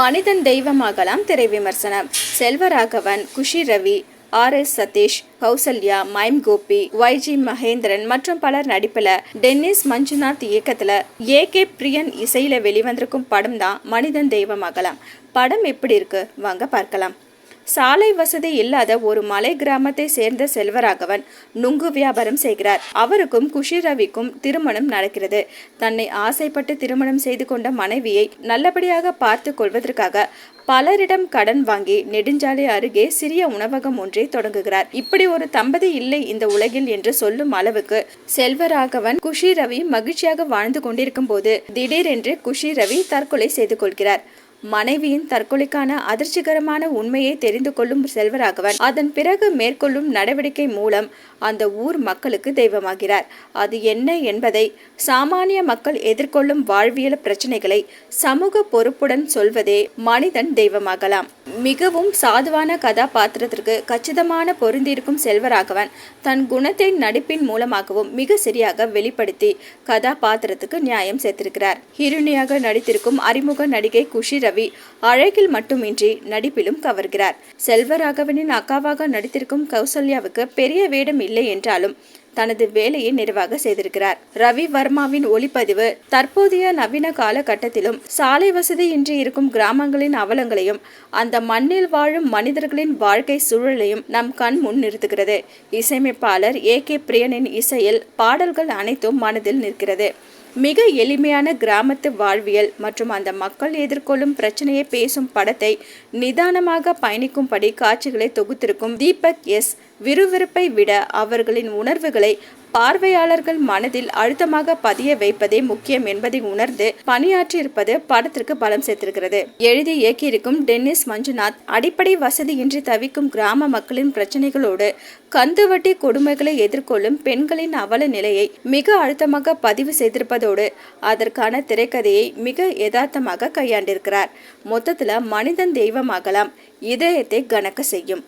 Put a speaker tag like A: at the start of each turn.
A: மனிதன் தெய்வமாகலாம் திரை விமர்சனம். Selvaraghavan, Kushi Ravi, RS Sathish, Kausalya, mime Gopi, YG Mahendran மற்றும் பலர் நடிப்புல டென்னிஸ் மஞ்சுநாத் இயக்கத்துல AK பிரியன் இசையில வெளிவந்திருக்கும் படம் தான் மனிதன் தெய்வமாகலாம். படம் எப்படி இருக்கு வாங்க பார்க்கலாம். சாலை வசதி இல்லாத ஒரு மலை கிராமத்தை சேர்ந்த செல்வராகவன் நுங்கு வியாபாரம் செய்கிறார். அவருக்கும் குஷி ரவிக்கும் திருமணம் நடக்கிறது. தன்னை ஆசைப்பட்டு திருமணம் செய்து கொண்ட மனைவியை நல்லபடியாக பார்த்து கொள்வதற்காக பலரிடம் கடன் வாங்கி நெடுஞ்சாலை அருகே சிறிய உணவகம் ஒன்றை தொடங்குகிறார். இப்படி ஒரு தம்பதி இல்லை இந்த உலகில் என்று சொல்லும் அளவுக்கு செல்வராகவன் குஷி ரவி மகிழ்ச்சியாக வாழ்ந்து கொண்டிருக்கும் போது திடீரென்று குஷி ரவி தற்கொலை செய்து கொள்கிறார். மனைவியின் தற்கொலைக்கான அதிர்ச்சிகரமான உண்மையை தெரிந்து கொள்ளும் செல்வராகவன் அதன் பிறகு மேற்கொள்ளும் நடவடிக்கை மூலம் அந்த ஊர் மக்களுக்கு தெய்வமாகிறார். அது என்ன என்பதை, சாமானிய மக்கள் எதிர்கொள்ளும் வாழ்வியல் பிரச்சனைகளை சமூக பொறுப்புடன் சொல்வதே மனிதன் தெய்வமாகலாம். மிகவும் சாதுவான கதாபாத்திரத்திற்கு கச்சிதமான பொருந்திருக்கும் செல்வராகவன் தன் குணத்தை நடிப்பின் மூலமாகவும் மிக சரியாக வெளிப்படுத்தி கதாபாத்திரத்துக்கு நியாயம் சேர்த்திருக்கிறார். ஹீரோனியாக நடித்திருக்கும் அறிமுக நடிகை குஷி ரவி அழகில் மட்டுமின்றி நடிப்பிலும் கவர்கிறார். செல்வராகவனின் அக்காவாக நடித்திருக்கும் கௌசல்யாவுக்கு பெரிய வேடம் இல்லை என்றாலும் தனது வேலையை நிறைவாக செய்திருக்கிறார். ரவி வர்மாவின் ஒளிப்பதிவு தற்போதைய நவீன காலகட்டத்திலும் சாலை வசதி இன்றி இருக்கும் கிராமங்களின் அவலங்களையும் அந்த மண்ணில் வாழும் மனிதர்களின் வாழ்க்கை சூழலையும் நம் கண் முன் நிறுத்துகிறது. இசையமைப்பாளர் AK பிரியனின் இசையில் பாடல்கள் அனைத்தும் மனதில் நிற்கிறது. மிக எளிமையான கிராமத்து வாழ்வியல் மற்றும் அந்த மக்கள் எதிர்கொள்ளும் பிரச்சனையை பேசும் படத்தை நிதானமாக பயணிக்கும்படி காட்சிகளை தொகுத்திருக்கும் தீபக் S விறுவிறுப்பை விட அவர்களின் உணர்வுகளை பார்வையாளர்கள் மனதில் அழுத்தமாக பதிய வைப்பதே முக்கியம் என்பதை உணர்ந்து பணியாற்றியிருப்பது படத்திற்கு பலம் சேர்த்திருக்கிறது. எழுதி இயக்கியிருக்கும் டென்னிஸ் மஞ்சுநாத் அடிப்படை வசதியின்றி தவிக்கும் கிராம மக்களின் பிரச்சனைகளோடு கந்துவட்டி கொடுமைகளை எதிர்கொள்ளும் பெண்களின் அவல நிலையை மிக அழுத்தமாக பதிவு செய்திருப்பதோடு அதற்கான திரைக்கதையை மிக யதார்த்தமாக கையாண்டிருக்கிறார். மொத்தத்துல மனிதன் தெய்வமாகலாம் இதயத்தை கனக்க செய்யும்.